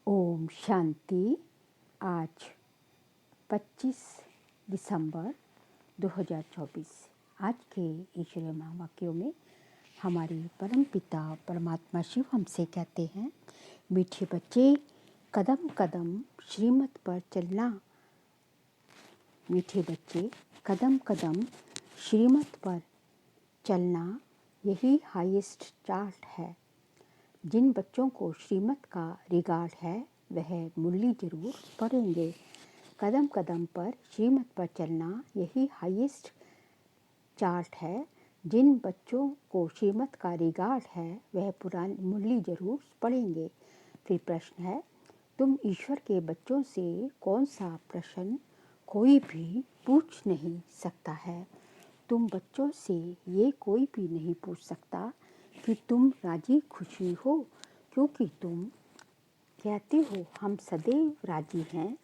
ओम शांति। आज 25 दिसंबर 2024। आज के ईश्वरीय महावाक्यों में हमारे परम पिता परमात्मा शिव हमसे कहते हैं, मीठे बच्चे, कदम कदम श्रीमत पर चलना। मीठे बच्चे, कदम कदम श्रीमत पर चलना, यही हाईएस्ट चार्ट है। जिन बच्चों को श्रीमत का रिगार्ड है वह मुरली जरूर पढ़ेंगे। कदम कदम पर श्रीमत पर चलना, यही हाईएस्ट चार्ट है। जिन बच्चों को श्रीमत का रिगार्ड है वह पुरानी मुरली जरूर पढ़ेंगे। फिर प्रश्न है, तुम ईश्वर के बच्चों से कौन सा प्रश्न कोई भी पूछ नहीं सकता है। तुम बच्चों से ये कोई भी नहीं पूछ सकता कि तुम राजी खुशी हो, क्योंकि तुम कहते हो हम सदैव राजी हैं।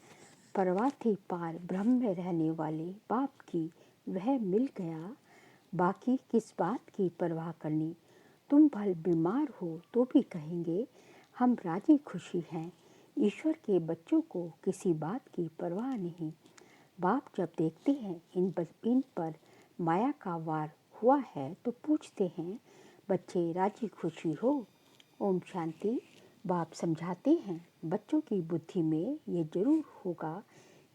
परवाथे पार ब्रह्म में रहने वाले बाप की वह मिल गया, बाकी किस बात की परवाह करनी। तुम भल बीमार हो तो भी कहेंगे हम राजी खुशी हैं। ईश्वर के बच्चों को किसी बात की परवाह नहीं। बाप जब देखते हैं इन पर माया का वार हुआ है तो पूछते हैं, बच्चे राजी खुशी हो। ओम शांति। बाप समझाते हैं, बच्चों की बुद्धि में ये जरूर होगा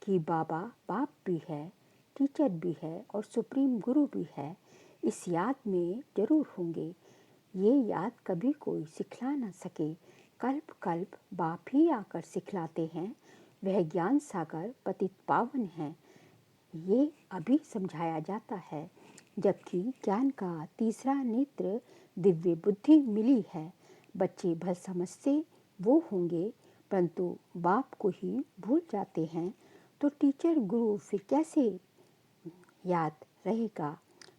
कि बाबा बाप भी है, टीचर भी है और सुप्रीम गुरु भी है। इस याद में जरूर होंगे। ये याद कभी कोई सिखला न सके। कल्प कल्प बाप ही आकर सिखलाते हैं। वह ज्ञान सागर पतित पावन है, ये अभी समझाया जाता है। जबकि ज्ञान का तीसरा नेत्र दिव्य बुद्धि मिली है। बच्चे भल समझते वो होंगे, परंतु बाप को ही भूल जाते हैं, तो टीचर गुरु फिर कैसे याद रहेगा।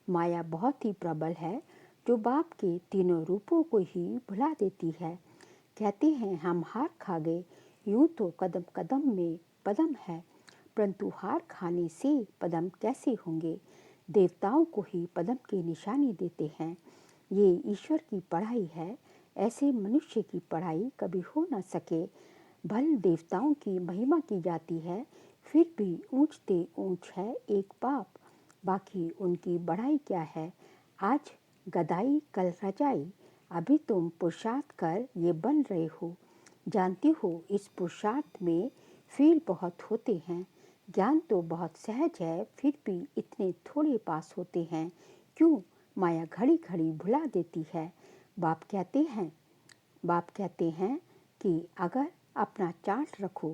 माया बहुत ही प्रबल है, जो बाप के तीनों रूपों को ही भुला देती है। कहते हैं हम हार खा गए, यूं तो कदम कदम में पदम है, परंतु हार खाने से पदम कैसे होंगे। देवताओं को ही पदम की निशानी देते हैं। ये ईश्वर की पढ़ाई है, ऐसे मनुष्य की पढ़ाई कभी हो न सके। भल देवताओं की महिमा की जाती है, फिर भी ऊंचते ऊंच है एक बाप। बाकी उनकी बढ़ाई क्या है। आज गदाई कल रजाई, अभी तुम पुरुषार्थ कर ये बन रहे हो। जानती हो इस पुरुषार्थ में फील बहुत होते हैं। ज्ञान तो बहुत सहज है, फिर भी इतने थोड़े पास होते हैं। क्यों माया घड़ी घड़ी भुला देती है। बाप कहते हैं कि अगर अपना चार्ट रखो,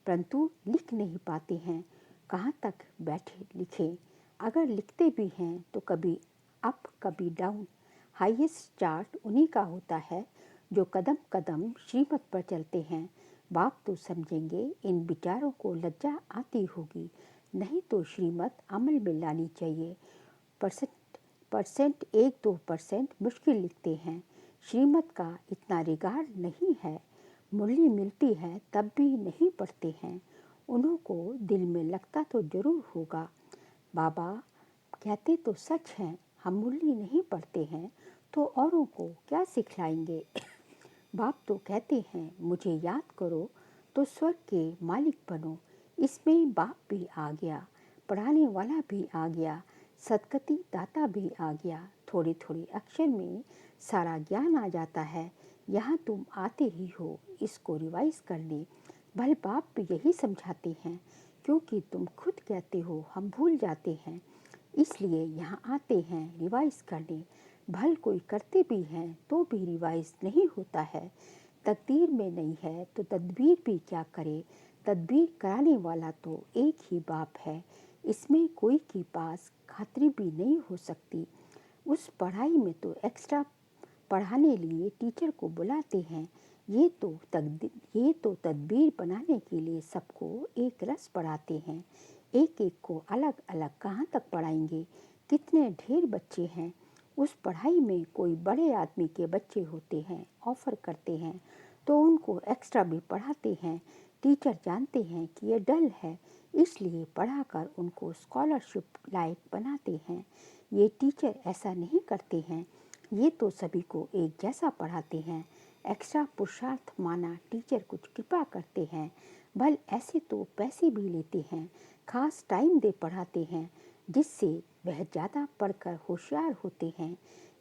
परंतु लिख नहीं पाते हैं। कहाँ तक बैठे लिखें। अगर लिखते भी हैं तो कभी अप कभी डाउन। हाईएस्ट चार्ट उन्हीं का होता है जो कदम कदम श्रीमत पर चलते हैं। बाप तो समझेंगे इन विचारों को लज्जा आती होगी, नहीं तो श्रीमत अमल में लानी चाहिए। परसेंट 1-2% मुश्किल लिखते हैं। श्रीमत का इतना रिगार्ड नहीं है। मुरली मिलती है तब भी नहीं पढ़ते हैं। उन्हों को दिल में लगता तो जरूर होगा। बाबा कहते तो सच हैं, हम मुरली नहीं पढ़ते हैं तो औरों को क्या सिखलाएंगे। बाप तो कहते हैं मुझे याद करो तो स्वर्ग के मालिक बनो। इसमें बाप भी आ गया, पढ़ाने वाला भी आ गया, सदगति दाता भी आ गया। थोड़ी थोड़ी अक्षर में सारा ज्ञान आ जाता है। यहाँ तुम आते ही हो इसको रिवाइज करने। भले बाप भी यही समझाते हैं, क्योंकि तुम खुद कहते हो हम भूल जाते हैं, इसलिए यहाँ आते हैं रिवाइज करने। भल कोई करते भी हैं तो भी रिवाइज नहीं होता है। तकदीर में नहीं है तो तदबीर भी क्या करे। तदबीर कराने वाला तो एक ही बाप है, इसमें कोई के पास खातरी भी नहीं हो सकती। उस पढ़ाई में तो एक्स्ट्रा पढ़ाने लिए टीचर को बुलाते हैं। ये तो तदबीर बनाने के लिए सबको एक रस पढ़ाते हैं। एक एक को अलग अलग कहाँ तक पढ़ाएंगे। कितने ढेर बच्चे हैं। उस पढ़ाई में कोई बड़े आदमी के बच्चे होते हैं, ऑफ़र करते हैं तो उनको एक्स्ट्रा भी पढ़ाते हैं। टीचर जानते हैं कि ये डल है, इसलिए पढ़ाकर उनको स्कॉलरशिप लायक बनाते हैं। ये टीचर ऐसा नहीं करते हैं, ये तो सभी को एक जैसा पढ़ाते हैं। एक्स्ट्रा पुरुषार्थ माना टीचर कुछ कृपा करते हैं, भल ऐसे तो पैसे भी लेते हैं, खास टाइम दे पढ़ाते हैं जिससे वह ज़्यादा पढ़कर होशियार होते हैं।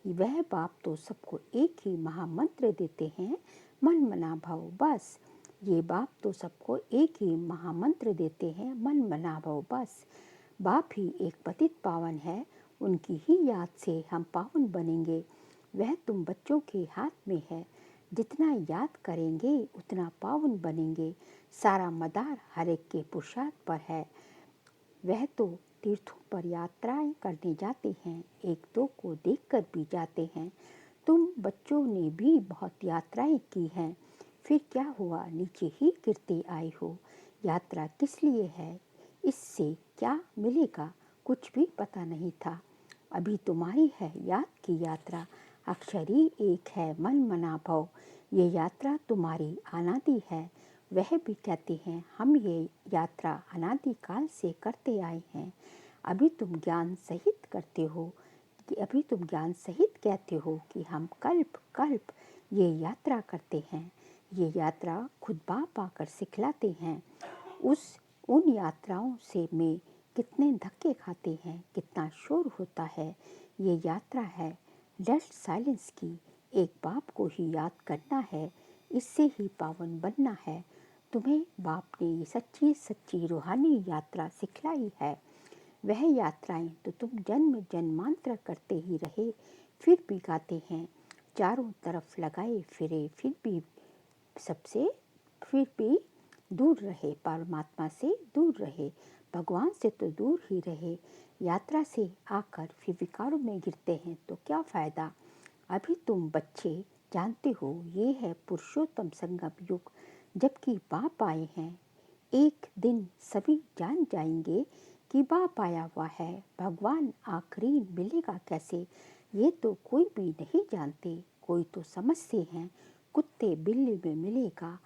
वह बाप तो सबको एक ही महामंत्र देते हैं, मन मना भव बस। ये बाप तो सबको एक ही महामंत्र देते हैं, मन मना भव बस। बाप ही एक पतित पावन है, उनकी ही याद से हम पावन बनेंगे। वह तुम बच्चों के हाथ में है, जितना याद करेंगे उतना पावन बनेंगे। सारा मदार हर एक के पुरुषार्थ पर है। वह तो तीर्थों पर यात्राएं करने जाते हैं, एक दो को देखकर भी जाते हैं। तुम बच्चों ने भी बहुत यात्राएं की हैं, फिर क्या हुआ, नीचे ही गिरते आए हो। यात्रा किस लिए है, इससे क्या मिलेगा, कुछ भी पता नहीं था। अभी तुम्हारी है याद की यात्रा, अक्षर ही एक है मन मना भव। ये यात्रा तुम्हारी अनादि है। वह भी कहते हैं हम ये यात्रा अनादि काल से करते आए हैं। अभी तुम ज्ञान सहित करते हो कि अभी तुम ज्ञान सहित कहते हो कि हम कल्प कल्प ये यात्रा करते हैं। ये यात्रा खुद बाप आकर सिखलाते हैं। उन यात्राओं से में कितने धक्के खाते हैं, कितना शोर होता है। ये यात्रा है डेड साइलेंस की। एक बाप को ही याद करना है, इससे ही पावन बनना है। तुम्हें बाप ने ये सच्ची सच्ची रूहानी यात्रा सिखलाई है। वह यात्राएं तो तुम जन्म जन्मांतर करते ही रहे, फिर भी गाते हैं। चारों तरफ लगाए फिरे, फिर भी दूर रहे, परमात्मा से दूर रहे, भगवान से तो दूर ही रहे। यात्रा से आकर फिर विकारों में गिरते हैं तो क्या फ़ायदा। अभी तुम बच्चे जानते हो ये है पुरुषोत्तम संगम युग, जबकि बाप आए हैं। एक दिन सभी जान जाएंगे कि बाप आया हुआ है। भगवान आखिरी मिलेगा कैसे, ये तो कोई भी नहीं जानते। कोई तो समझते हैं कुत्ते बिल्ली में मिलेगा,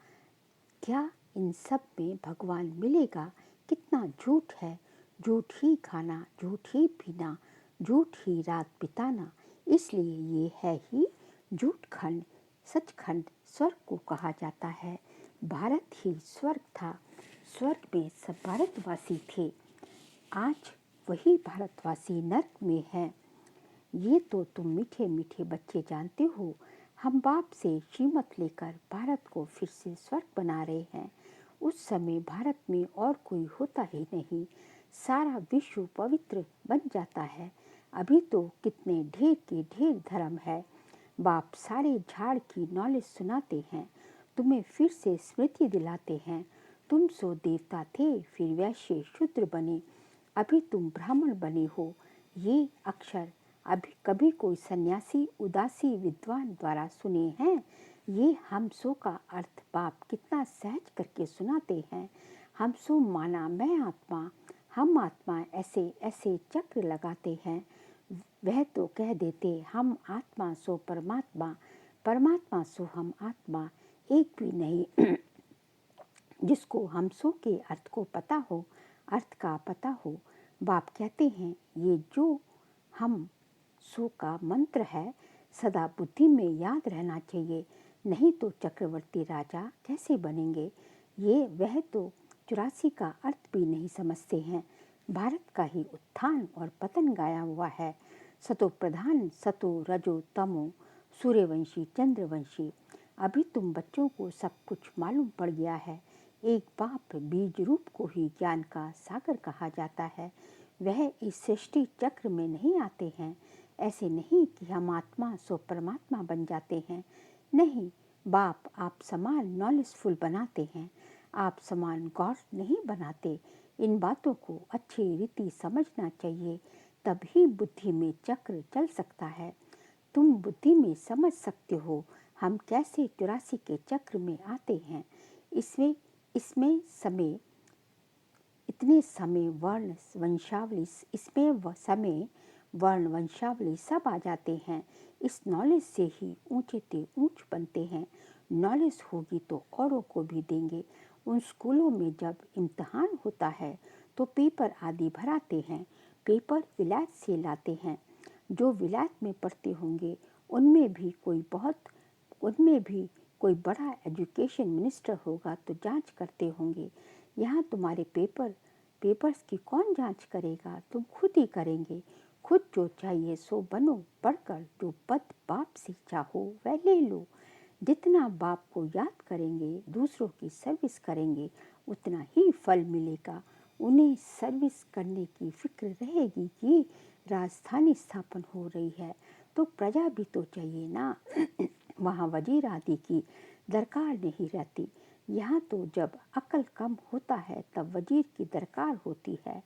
क्या इन सब में भगवान मिलेगा। कितना झूठ है, झूठ ही खाना, झूठ ही पीना, झूठ ही रात बिताना। इसलिए ये है ही झूठ खंड। सचखंड स्वर्ग को कहा जाता है। भारत ही स्वर्ग था, स्वर्ग में सब भारतवासी थे। आज वही भारतवासी नर्क में है। ये तो तुम मीठे मीठे बच्चे जानते हो। हम बाप से श्रीमत लेकर भारत को फिर से स्वर्ग बना रहे हैं। उस समय भारत में और कोई होता ही नहीं, सारा विश्व पवित्र बन जाता है। अभी तो कितने ढेर के ढेर धर्म है। बाप सारे झाड़ की नॉलेज सुनाते हैं, तुम्हें फिर से स्मृति दिलाते हैं। तुम सो देवता थे, फिर वैश्य शूद्र बने, अभी तुम ब्राह्मण बने हो। ये अक्षर अभी कभी कोई सन्यासी उदासी विद्वान द्वारा सुने हैं। ये हम सो का अर्थ बाप कितना सहज करके सुनाते हैं। हम सो माना मैं आत्मा, हम आत्मा, ऐसे ऐसे चक्र लगाते हैं। वह तो कह देते हम आत्मा सो परमात्मा, परमात्मा सो हम आत्मा, एक भी नहीं। जिसको हम सो के अर्थ को पता हो, अर्थ का पता हो। बाप कहते हैं ये जो हम सो का मंत्र है सदा बुद्धि में याद रहना चाहिए, नहीं तो चक्रवर्ती राजा कैसे बनेंगे। ये वह तो 84 का अर्थ भी नहीं समझते हैं। भारत का ही उत्थान और पतन गाया हुआ है। सतो प्रधान, सतो रजो तमो, सूर्यवंशी चंद्रवंशी। अभी तुम बच्चों को सब कुछ मालूम पड़ गया है। एक बाप बीज रूप को ही ज्ञान का सागर कहा जाता है। वह इस सृष्टि चक्र में नहीं आते हैं। ऐसे नहीं कि हम आत्मा सो परमात्मा बन जाते हैं, नहीं। बाप आप समान नॉलेजफुल बनाते हैं, आप समान गॉड नहीं बनाते। इन बातों को अच्छी रीति समझना चाहिए, तभी बुद्धि में चक्र चल सकता है। तुम बुद्धि में समझ सकते हो हम कैसे 84 के चक्र में आते हैं। इसमें इसमें समय इतने समय वर्ण वंशावली इसमें समय वर्ण वंशावली सब आ जाते हैं। इस नॉलेज से ही ऊंचे ते ऊंच बनते हैं। नॉलेज होगी तो औरों को भी देंगे। उन स्कूलों में जब इम्तहान होता है तो पेपर आदि भराते हैं। पेपर विलायत से लाते हैं। जो विलायत में पढ़ते होंगे उनमें भी कोई बड़ा एजुकेशन मिनिस्टर होगा तो जांच करते होंगे। यहाँ तुम्हारे पेपर्स की कौन जांच करेगा? तुम खुद ही करेंगे। खुद जो चाहिए सो बनो, पढ़कर जो पद बाप से चाहो वह ले लो। जितना बाप को याद करेंगे, दूसरों की सर्विस करेंगे, उतना ही फल मिलेगा। उन्हें सर्विस करने की फिक्र रहेगी कि राजधानी स्थापन हो रही है तो प्रजा भी तो चाहिए ना। वहाँ वजीर आदि की दरकार नहीं रहती। यहाँ तो जब अकल कम होता है तब वजीर की दरकार होती है।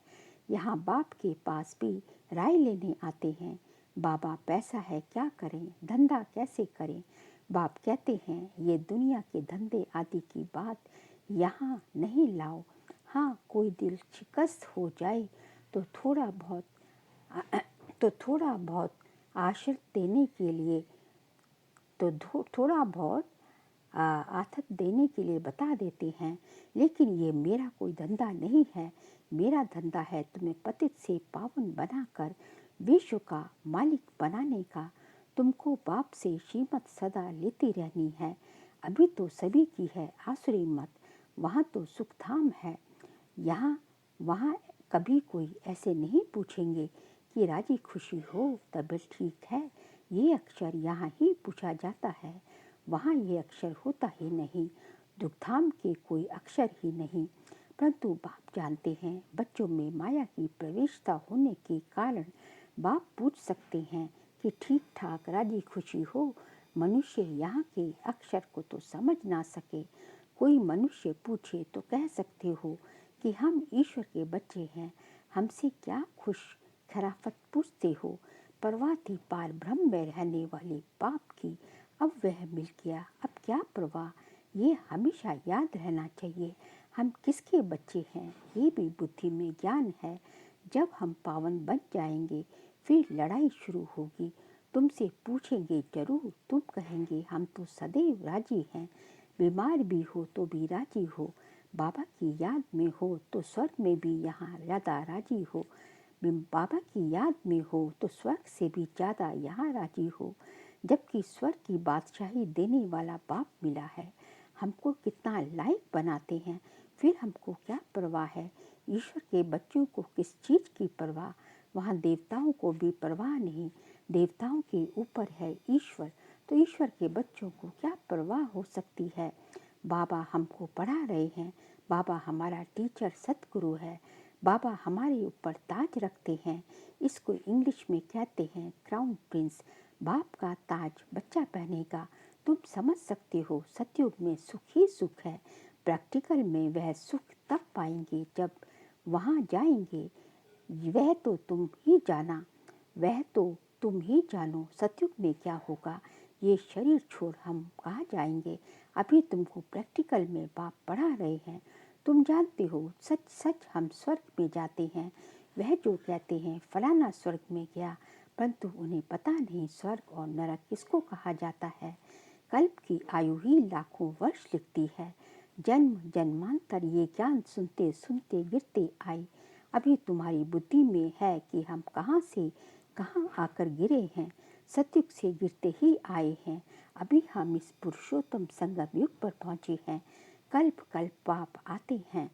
यहाँ बाप के पास भी राय लेने आते हैं। बाबा पैसा है क्या करें, धंधा कैसे करें? बाप कहते हैं ये दुनिया के धंधे आदि की बात यहाँ नहीं लाओ। हाँ, कोई दिल शिकस्त हो जाए तो थोड़ा बहुत आश्रित देने के लिए थोड़ा बहुत आथत देने के लिए बता देते हैं। लेकिन ये मेरा कोई धंधा नहीं है। मेरा धंधा है तुम्हें पतित से पावन बनाकर विश्व का मालिक बनाने का। तुमको बाप से श्रीमत सदा लेती रहनी है। अभी तो सभी की है आसुरी मत। वहाँ तो सुखधाम है। वहाँ कभी कोई ऐसे नहीं पूछेंगे कि राजी खुशी हो, तबीयत ठीक है। ये अक्षर यहाँ ही पूछा जाता है, वहाँ ये अक्षर होता ही नहीं। दुखधाम के कोई अक्षर ही नहीं। परंतु बाप जानते हैं बच्चों में माया की प्रवेशता होने के कारण बाप पूछ सकते हैं कि ठीक ठाक राजी खुशी हो। मनुष्य यहाँ के अक्षर को तो समझ ना सके। कोई मनुष्य पूछे तो कह सकते हो कि हम ईश्वर के बच्चे हैं, हमसे क्या खुश खराफत पूछते हो? परवाह थी पार ब्रह्म में रहने वाले बाप की, अब वह मिल गया, अब क्या परवाह? ये हमेशा याद रहना चाहिए। हम किसके बच्चे हैं ये भी बुद्धि में ज्ञान है। जब हम पावन बन जाएंगे फिर लड़ाई शुरू होगी। तुमसे पूछेंगे जरूर, तुम कहेंगे हम तो सदैव राजी हैं। बीमार भी हो तो भी राजी हो। बाबा की याद में हो तो स्वर्ग में भी यहाँ ज़्यादा राजी हो। बाबा की याद में हो तो स्वर्ग से भी ज़्यादा यहाँ राजी हो। जबकि स्वर्ग की बादशाही देने वाला बाप मिला है। हमको कितना लायक बनाते हैं, फिर हमको क्या परवाह है? ईश्वर के बच्चों को किस चीज़ की परवाह? वहाँ देवताओं को भी परवाह नहीं। देवताओं के ऊपर है ईश्वर, तो ईश्वर के बच्चों को क्या परवाह हो सकती है? बाबा हमको पढ़ा रहे हैं। बाबा हमारा टीचर सतगुरु है। बाबा हमारे ऊपर ताज रखते हैं। इसको इंग्लिश में कहते हैं क्राउन प्रिंस। बाप का ताज बच्चा पहनेगा। तुम समझ सकते हो सतयुग में सुख ही सुख है। प्रैक्टिकल में वह सुख तब पाएंगे जब वहाँ जाएंगे। वह तो तुम ही जानो सतयुग में क्या होगा। ये शरीर छोड़ हम कहाँ जाएंगे? अभी तुमको प्रैक्टिकल में बाप पढ़ा रहे हैं। तुम जानते हो सच सच हम स्वर्ग में जाते हैं। वह जो कहते हैं फलाना स्वर्ग में गया, परंतु उन्हें पता नहीं स्वर्ग और नरक किसको कहा जाता है। कल्प की आयु ही लाखों वर्ष लिखती है। जन्म जन्मांतर ये ज्ञान सुनते सुनते गिरते आए। अभी तुम्हारी बुद्धि में है कि हम कहाँ से कहाँ आकर गिरे हैं। सतयुग से गिरते ही आए हैं। अभी हम इस पुरुषोत्तम संगम युग पर पहुँचे हैं। कल्प कल्प बाप आते हैं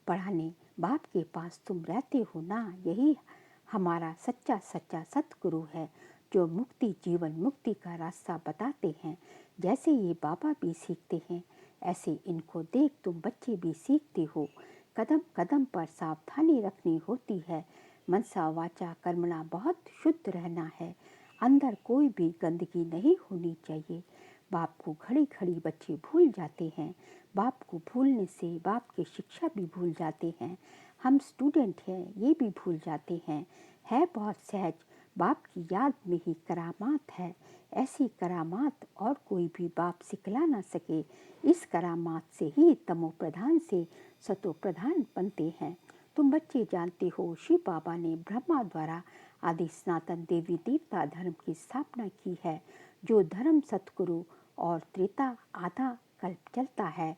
पढ़ाने। बाप के पास तुम रहते हो ना, यही हमारा सच्चा सच्चा सतगुरु है जो मुक्ति जीवन मुक्ति का रास्ता बताते हैं। जैसे ये बाबा भी सीखते हैं ऐसे इनको देख तुम बच्चे भी सीखते हो। कदम कदम पर सावधानी रखनी होती है। मनसा वाचा कर्मणा बहुत शुद्ध रहना है। अंदर कोई भी गंदगी नहीं होनी चाहिए। बाप को घड़ी घड़ी बच्चे भूल जाते हैं। बाप को भूलने से बाप की शिक्षा भी भूल जाते हैं। हम स्टूडेंट हैं ये भी भूल जाते हैं। है बहुत सहज, बाप की याद में ही करामात है। ऐसी करामात और कोई भी बाप सिखला ना सके। इस करामात से ही तमो प्रधान से सतो प्रधान बनते हैं। तुम बच्चे जानते हो शिव बाबा ने ब्रह्मा द्वारा आदि सनातन देवी देवता धर्म की स्थापना की है। जो धर्म सतगुरु और त्रेता आधा कल्प चलता है,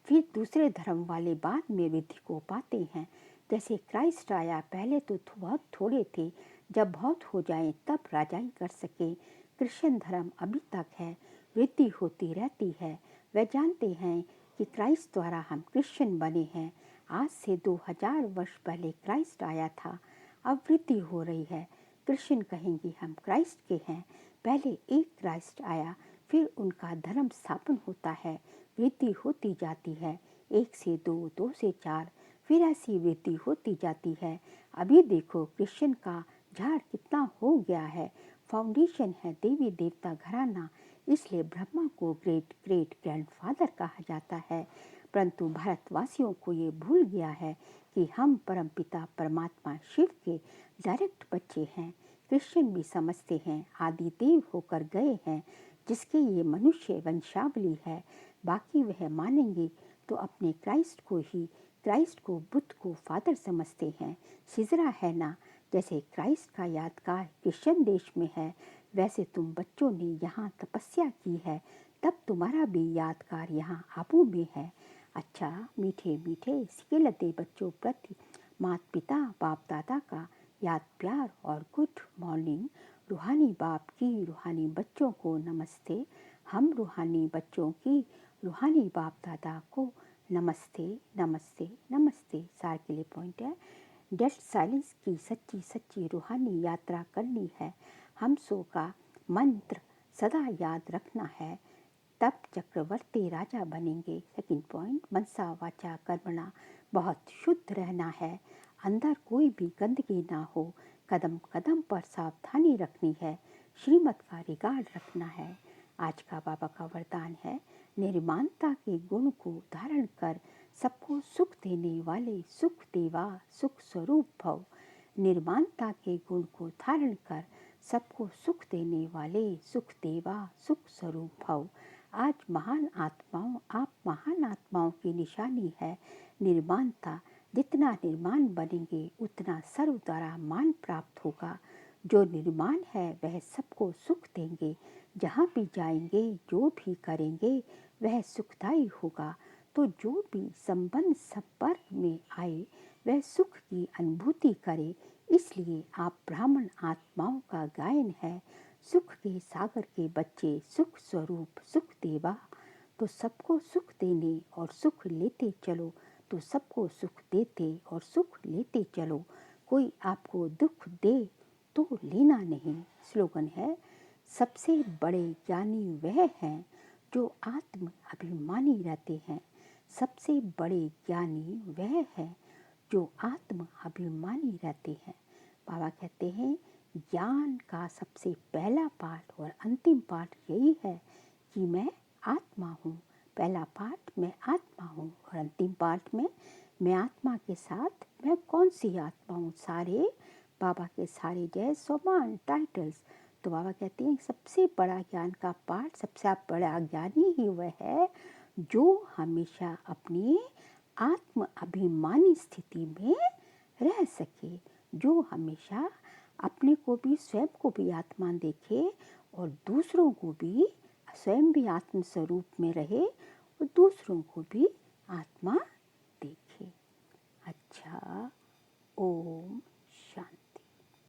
फिर दूसरे धर्म वाले बाद में विधि को पाते हैं। जैसे क्राइस्ट आया, पहले तो बहुत थोड़े थे, जब बहुत हो जाए तब राजाई कर सके। क्रिश्चियन धर्म अभी तक है। वृद्धि होती रहती है। वे जानते हैं कि क्राइस्ट द्वारा हम क्रिश्चियन बने हैं। आज से 2000 वर्ष पहले क्राइस्ट आया था, अब वृद्धि हो रही है। क्रिश्चियन कहेंगे हम क्राइस्ट के हैं। पहले एक क्राइस्ट आया, फिर उनका धर्म स्थापन होता है, वृद्धि होती जाती है। 1 से 2, 2 से 4, फिर ऐसी वृद्धि होती जाती है। अभी देखो क्रिश्चियन का झाड़ कितना हो गया है। फाउंडेशन है देवी देवता घराना, इसलिए ब्रह्मा को ग्रेट ग्रेट ग्रैंडफादर कहा जाता है। परंतु भारतवासियों को ये भूल गया है कि हम परमपिता परमात्मा शिव के डायरेक्ट बच्चे हैं। क्रिश्चियन भी समझते हैं आदि देव होकर गए हैं, जिसके ये मनुष्य वंशावली है। बाकी वह मानेंगे तो अपने क्राइस्ट को ही, क्राइस्ट को बुद्ध को फादर समझते हैं। सिजरा है ना, जैसे क्राइस्ट का यादगार क्रिश्चियन देश में है, वैसे तुम बच्चों ने यहाँ तपस्या की है, तब तुम्हारा भी यादगार यहाँ आबू में है। अच्छा, मीठे मीठे सिकेलते बच्चों प्रति माता पिता बाप दादा का याद प्यार और गुड मॉर्निंग। रूहानी बाप की रूहानी बच्चों को नमस्ते। हम रूहानी बच्चों की रूहानी बाप दादा को नमस्ते नमस्ते नमस्ते। सार के लिए पॉइंट है, डेथ साइलेंस की सच्ची सच्ची रूहानी यात्रा करनी है। हम सो का मंत्र सदा याद रखना है, तब चक्रवर्ती राजा बनेंगे। सेकंड पॉइंट, मनसा वाचा कर्मणा, बहुत शुद्ध रहना है, अंदर कोई भी गंदगी ना हो। कदम कदम पर सावधानी रखनी है, श्रीमत का रिगार्ड रखना है। आज का बाबा का वरदान है, निर्माणता के गुण को धारण कर सबको सुख देने वाले सुख देवा सुख स्वरूप भव। निर्माणता के गुण को धारण कर सबको सुख देने वाले सुख देवा सुख स्वरूप भव। आज महान आत्माओं, आप महान आत्माओं की निशानी है निर्माणता। जितना निर्माण बनेंगे उतना सर्व द्वारा मान प्राप्त होगा। जो निर्माण है वह सबको सुख देंगे। जहाँ भी जाएंगे जो भी करेंगे वह सुखदायी होगा। तो जो भी संबंध संपर्क में आए वह सुख की अनुभूति करे। इसलिए आप ब्राह्मण आत्माओं का गायन है, सुख के सागर के बच्चे, सुख स्वरूप सुख देवा। तो सबको सुख देने और सुख लेते चलो, तो सबको सुख देते और सुख लेते चलो। कोई आपको दुख दे तो लेना नहीं। स्लोगन है, सबसे बड़े ज्ञानी वह हैं जो आत्म अभिमानी रहते हैं। सबसे बड़े ज्ञानी वह है जो आत्म अभिमानी रहते हैं। बाबा कहते हैं ज्ञान का सबसे पहला पाठ और अंतिम पाठ यही है कि मैं आत्मा हूँ। पहला पाठ मैं आत्मा हूँ और अंतिम पाठ में मैं आत्मा के साथ मैं कौन सी आत्मा हूँ। सारे बाबा के सारे जय सोमान टाइटल्स। तो बाबा कहते हैं सबसे बड़ा ज्ञान का पाठ, सबसे बड़ा ज्ञानी ही वह है जो हमेशा अपनी आत्म अभिमानी स्थिति में रह सके, जो हमेशा अपने को भी स्वयं को भी आत्मा देखे और दूसरों को भी स्वयं भी आत्म स्वरूप में रहे और दूसरों को भी आत्मा देखे। अच्छा, ओम